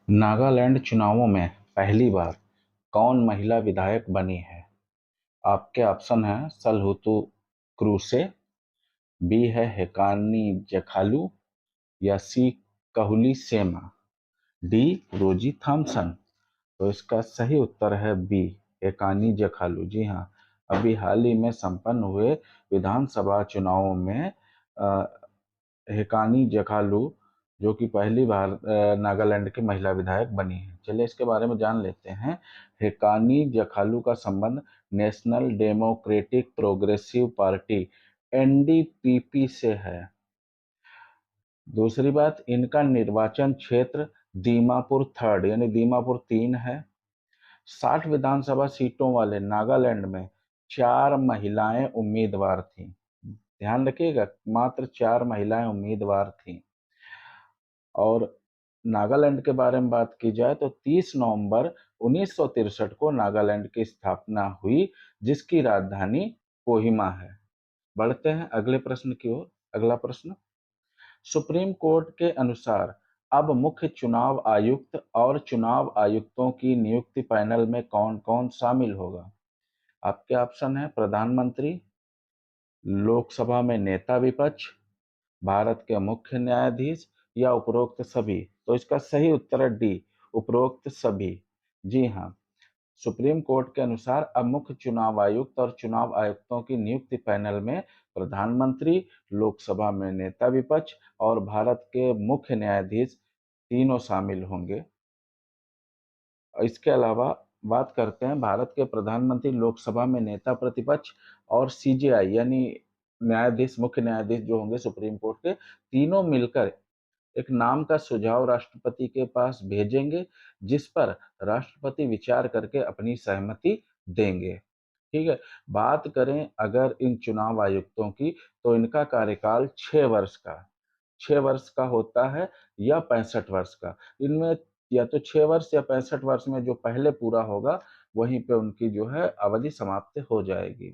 नागालैंड चुनावों में पहली बार कौन महिला विधायक बनी है? आपके ऑप्शन हैं सलहूतु क्रूसे, बी है हेकानी जखालू या सी काहुली सेमा, डी रोजी थॉम्सन। तो इसका सही उत्तर है बी हेकानी जखालू। जी हाँ, अभी हाल ही में संपन्न हुए विधानसभा चुनावों में हेकानी जखालू जो कि पहली बार नागालैंड की महिला विधायक बनी है। चलिए इसके बारे में जान लेते हैं। हेकानी जखालू का संबंध national democratic progressive party NDPP से है। दूसरी बात, इनका निर्वाचन क्षेत्र दीमापुर थर्ड यानी दीमापुर 3 है। 60 विधानसभा सीटों वाले नागालैंड में 4 महिलाएं उम्मीदवार थीं। ध्यान रखिएगा, मात्र 4 महिलाएं उम्मीदवार थीं। और नागालैंड के बारे में बात की जाए तो 30 नवंबर 1963 को नागालैंड की स्थापना हुई, जिसकी राजधानी कोहिमा है। बढ़ते हैं अगले प्रश्न की ओर। अगला प्रश्न, सुप्रीम कोर्ट के अनुसार अब मुख्य चुनाव आयुक्त और चुनाव आयुक्तों की नियुक्ति पैनल में कौन कौन शामिल होगा? आपके ऑप्शन है प्रधानमंत्री, लोकसभा में नेता विपक्ष, भारत के मुख्य न्यायाधीश या उपरोक्त सभी। तो इसका सही उत्तर है डी उपरोक्त सभी। जी हाँ, सुप्रीम कोर्ट के अनुसार अब मुख्य चुनाव आयुक्त और चुनाव आयुक्तों की नियुक्ति पैनल में प्रधानमंत्री, लोकसभा में नेता विपक्ष और भारत के मुख्य न्यायाधीश तीनों शामिल होंगे। इसके अलावा बात करते हैं भारत के प्रधानमंत्री, लोकसभा में नेता प्रतिपक्ष और सीजेआई यानी न्यायाधीश, मुख्य न्यायाधीश जो होंगे सुप्रीम कोर्ट के, तीनों मिलकर एक नाम का सुझाव राष्ट्रपति के पास भेजेंगे, जिस पर राष्ट्रपति विचार करके अपनी सहमति देंगे। ठीक है। बात करें अगर इन चुनाव आयुक्तों की, तो इनका कार्यकाल 6 वर्ष का होता है या 65 वर्ष का। इनमें या तो 6 वर्ष या 65 वर्ष में जो पहले पूरा होगा, वहीं पे उनकी जो है अवधि समाप्त हो जाएगी।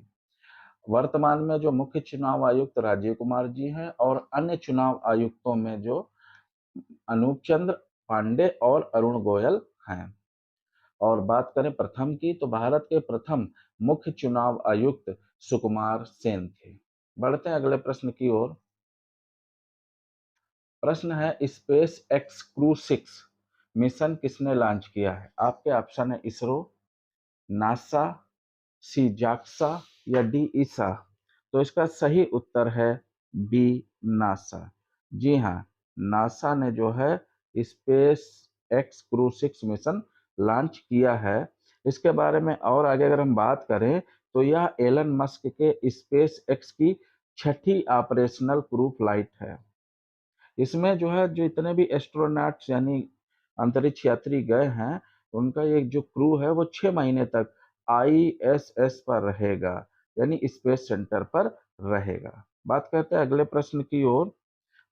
वर्तमान में जो मुख्य चुनाव आयुक्त राजीव कुमार जी हैं और अन्य चुनाव आयुक्तों में जो अनूप चंद्र पांडे और अरुण गोयल हैं। और बात करें प्रथम की, तो भारत के प्रथम मुख्य चुनाव आयुक्त सुकुमार सेन थे। बढ़ते हैं अगले प्रश्न की ओर। प्रश्न है, स्पेस एक्स क्रू 6 मिशन किसने लॉन्च किया है? आपके ऑप्शन है इसरो, नासा, सी जाक्सा या डी ईसा। तो इसका सही उत्तर है बी नासा। जी हाँ, नासा ने जो है space x crew 6 mission launch किया है। इसके बारे में और आगे अगर हम बात करें, तो यह एलन मस्क के स्पेस एक्स की 6ठी ऑपरेशनल क्रू फ्लाइट है। इसमें जो है जो इतने भी एस्ट्रोनॉट्स यानी अंतरिक्ष यात्री गए हैं, उनका एक जो क्रू है वो 6 महीने तक आईएसएस पर रहेगा, यानी स्पेस सेंटर पर रहेगा। बात करते हैं अगले प्रश्न की ओर।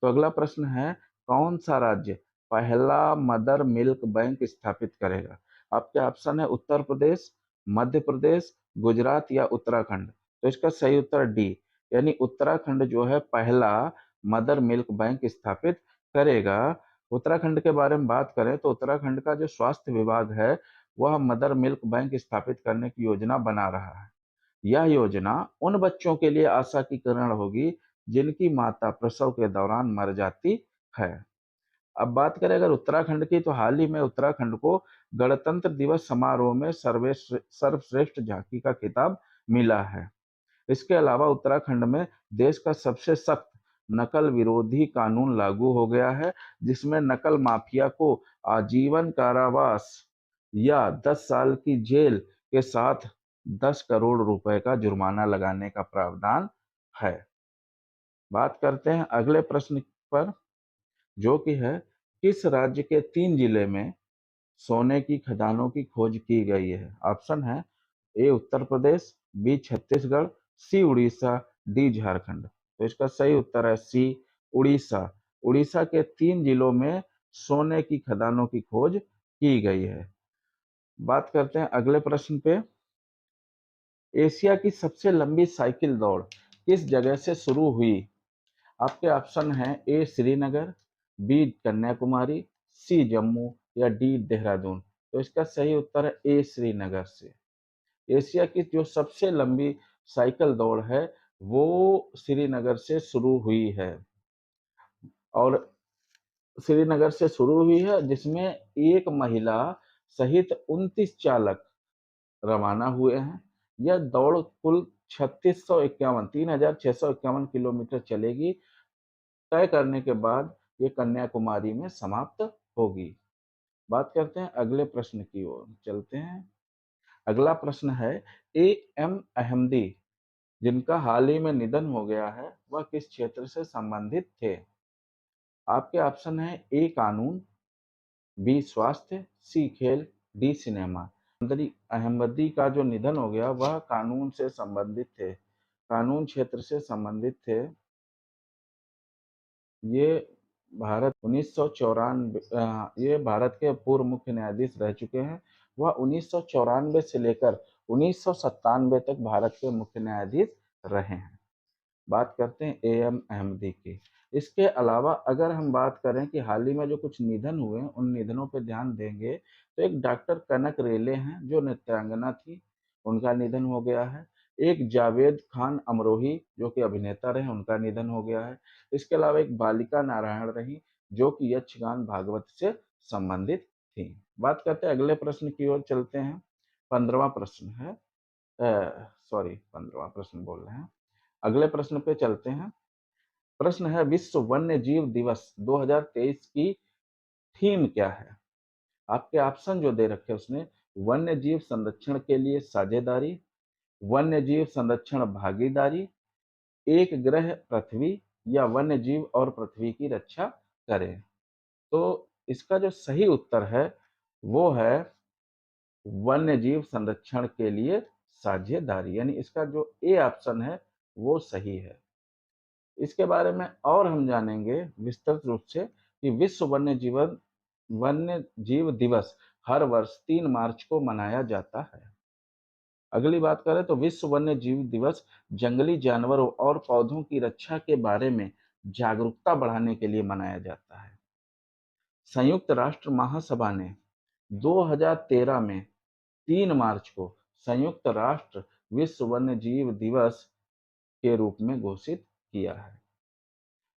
तो अगला प्रश्न है, कौन सा राज्य पहला मदर मिल्क बैंक स्थापित करेगा? आपके ऑप्शन है उत्तर प्रदेश, मध्य प्रदेश, गुजरात या उत्तराखंड। तो इसका सही उत्तर डी यानी उत्तराखंड जो है पहला मदर मिल्क बैंक स्थापित करेगा। उत्तराखंड के बारे में बात करें तो उत्तराखंड का जो स्वास्थ्य विभाग है, वह मदर मिल्क बैंक स्थापित करने की योजना बना रहा है। यह योजना उन बच्चों के लिए आशा की किरण होगी जिनकी माता प्रसव के दौरान मर जाती है। अब बात करें अगर उत्तराखंड की, तो हाल ही में उत्तराखंड को गणतंत्र दिवस समारोह में सर्वश्रेष्ठ झांकी का खिताब मिला है। इसके अलावा उत्तराखंड में देश का सबसे सख्त नकल विरोधी कानून लागू हो गया है, जिसमें नकल माफिया को आजीवन कारावास या 10 साल की जेल के साथ 10 करोड़ रुपए का जुर्माना लगाने का प्रावधान है। बात करते हैं अगले प्रश्न पर, जो कि है, किस राज्य के 3 जिले में सोने की खदानों की खोज की गई है? ऑप्शन है ए उत्तर प्रदेश, बी छत्तीसगढ़, सी उड़ीसा, डी झारखंड। तो इसका सही उत्तर है सी उड़ीसा। उड़ीसा के 3 जिलों में सोने की खदानों की खोज की गई है। बात करते हैं अगले प्रश्न पे। एशिया की सबसे लंबी साइकिल दौड़ किस जगह से शुरू हुई? आपके ऑप्शन हैं ए श्रीनगर, बी कन्याकुमारी, सी जम्मू या डी देहरादून? तो इसका सही उत्तर है ए श्रीनगर से। एशिया की जो सबसे लंबी साइकिल दौड़ है वो श्रीनगर से शुरू हुई है, और श्रीनगर से शुरू हुई है, जिसमें एक महिला सहित 29 चालक रवाना हुए हैं। यह दौड़ कुल 3651 किलोमीटर चलेगी। तय करने के बाद ये कन्याकुमारी में समाप्त होगी। बात करते हैं अगले प्रश्न की ओर चलते हैं। अगला प्रश्न है, ए एम अहमदी जिनका हाल ही में निधन हो गया है वह किस क्षेत्र से संबंधित थे? आपके ऑप्शन है ए कानून, बी स्वास्थ्य, सी खेल, डी सिनेमा। अहमदी का जो निधन हो गया वह कानून से संबंधित थे, कानून क्षेत्र से संबंधित थे। ये भारत 1994 ये भारत के पूर्व मुख्य न्यायाधीश रह चुके हैं। वह 1994 से लेकर 1997 तक भारत के मुख्य न्यायाधीश रहे हैं। बात करते हैं ए एम अहमदी की। इसके अलावा अगर हम बात करें कि हाल ही में जो कुछ निधन हुए उन निधनों पर ध्यान देंगे तो एक डॉक्टर कनक रेले हैं जो नृत्यांगना थी, उनका निधन हो गया है। एक जावेद खान अमरोही जो कि अभिनेता रहे, उनका निधन हो गया है। इसके अलावा एक बालिका नारायण रही जो कि यक्षगान भागवत से संबंधित थी। बात करते हैं अगले प्रश्न की ओर चलते हैं। 15वां प्रश्न है, सॉरी 15वां प्रश्न बोल रहे हैं, अगले प्रश्न पे चलते हैं। प्रश्न है, विश्व वन्य जीव दिवस 2023 की थीम क्या है? आपके ऑप्शन जो दे रखे उसने, वन्य जीव संरक्षण के लिए साझेदारी, वन्य जीव संरक्षण भागीदारी, एक ग्रह पृथ्वी, या वन्य जीव और पृथ्वी की रक्षा करें। तो इसका जो सही उत्तर है वो है वन्य जीव संरक्षण के लिए साझेदारी, यानी इसका जो ए ऑप्शन है वो सही है। इसके बारे में और हम जानेंगे विस्तृत रूप से कि विश्व वन्य जीव दिवस हर वर्ष 3 मार्च को मनाया जाता है। अगली बात करें तो विश्व वन्य जीव दिवस जंगली जानवरों और पौधों की रक्षा के बारे में जागरूकता बढ़ाने के लिए मनाया जाता है। संयुक्त राष्ट्र महासभा ने 2013 में 3 मार्च को संयुक्त राष्ट्र विश्व वन्य जीव दिवस के रूप में घोषित किया है।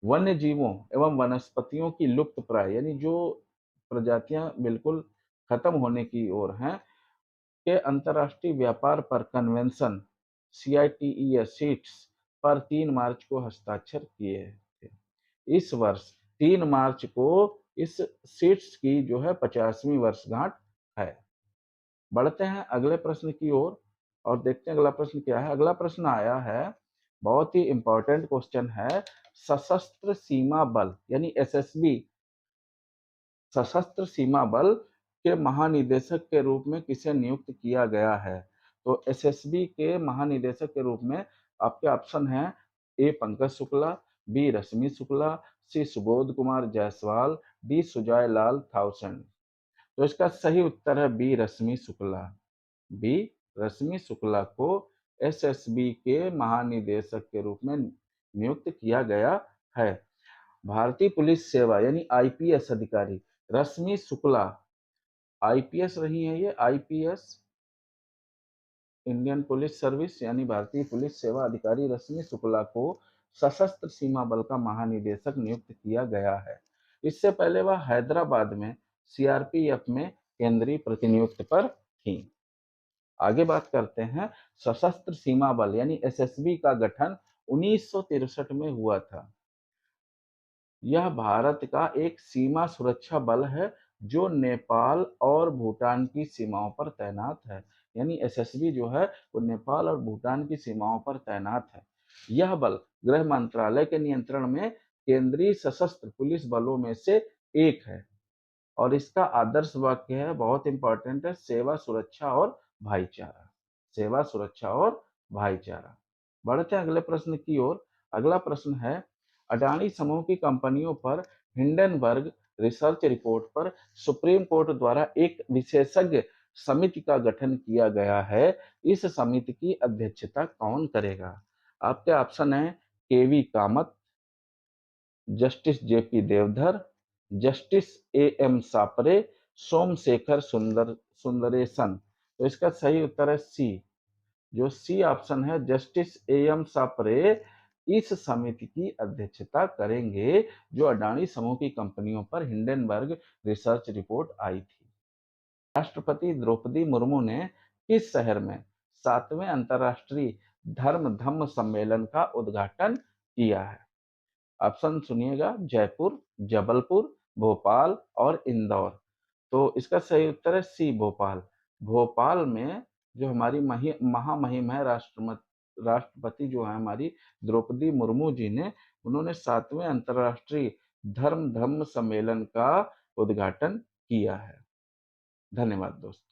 वन्य जीवों एवं वनस्पतियों की लुप्त प्राय यानी जो प्रजातियां बिल्कुल खत्म होने की ओर हैं के अंतर्राष्ट्रीय व्यापार पर कन्वेंशन CITES पर 3 मार्च को हस्ताक्षर किए थे। इस वर्ष 3 मार्च को इस सीट्स की जो है 50वीं वर्षगांठ है। बढ़ते हैं अगले प्रश्न की ओर और देखते हैं अगला प्रश्न क्या है। अगला प्रश्न आया है, बहुत ही इंपॉर्टेंट क्वेश्चन है, सशस्त्र सीमा बल यानी SSB सशस्त्र सीमा बल के महानिदेशक के रूप में किसे नियुक्त किया गया है? तो SSB के महानिदेशक के रूप में आपके ऑप्शन है, ए पंकज शुक्ला, बी रश्मि शुक्ला, सी सुबोध कुमार जायसवाल, डी सुजय लाल थाउसेंड। तो इसका सही उत्तर है बी रश्मि शुक्ला। बी रश्मि शुक्ला को SSB के महानिदेशक के रूप में नियुक्त किया गया है। भारतीय पुलिस सेवा यानी IPS अधिकारी रश्मि शुक्ला IPS रही है। ये IPS इंडियन पुलिस सर्विस यानी भारतीय पुलिस सेवा अधिकारी रश्मि शुक्ला को सशस्त्र सीमा बल का महानिदेशक नियुक्त किया गया है। इससे पहले वह हैदराबाद में CRPF में केंद्रीय प्रतिनियुक्त पर थी। आगे बात करते हैं, सशस्त्र सीमा बल यानी SSB का गठन 1963 में हुआ था। यह भारत का एक सीमा सुरक्षा बल है जो नेपाल और भूटान की सीमाओं पर तैनात है। यानी SSB जो है वो नेपाल और भूटान की सीमाओं पर तैनात है। यह बल गृह मंत्रालय के नियंत्रण में केंद्रीय सशस्त्र पुलिस बलों में से एक है और इसका आदर्श वाक्य है, बहुत इंपॉर्टेंट है, सेवा सुरक्षा और भाईचारा। सेवा सुरक्षा और भाईचारा। बढ़ते हैं अगले प्रश्न की ओर। अगला प्रश्न है, अडानी समूह की कंपनियों पर हिंडनबर्ग रिसर्च रिपोर्ट पर सुप्रीम कोर्ट द्वारा एक विशेषज्ञ समिति का गठन किया गया है। इस समिति की अध्यक्षता कौन करेगा? आपके ऑप्शन है KV Kamath, justice JP Deodhar, justice AM Sapre, Somasekhar Sundaresan. तो इसका सही उत्तर है सी। जो सी ऑप्शन है, जस्टिस एएम सापरे इस समिति की अध्यक्षता करेंगे जो अडानी समूह की कंपनियों पर हिंडनबर्ग रिसर्च रिपोर्ट आई थी। राष्ट्रपति द्रौपदी मुर्मू ने किस शहर में 7वें अंतर्राष्ट्रीय धर्म धम्म सम्मेलन का उद्घाटन किया है? ऑप्शन सुनिएगा, जयपुर, जबलपुर, भोपाल और इंदौर। तो इसका सही उत्तर है सी, भोपाल। भोपाल में जो हमारी महामहिम है राष्ट्रपति जो है हमारी द्रौपदी मुर्मू जी ने, उन्होंने 7वें अंतर्राष्ट्रीय धर्म धम्म सम्मेलन का उद्घाटन किया है। धन्यवाद दोस्तों।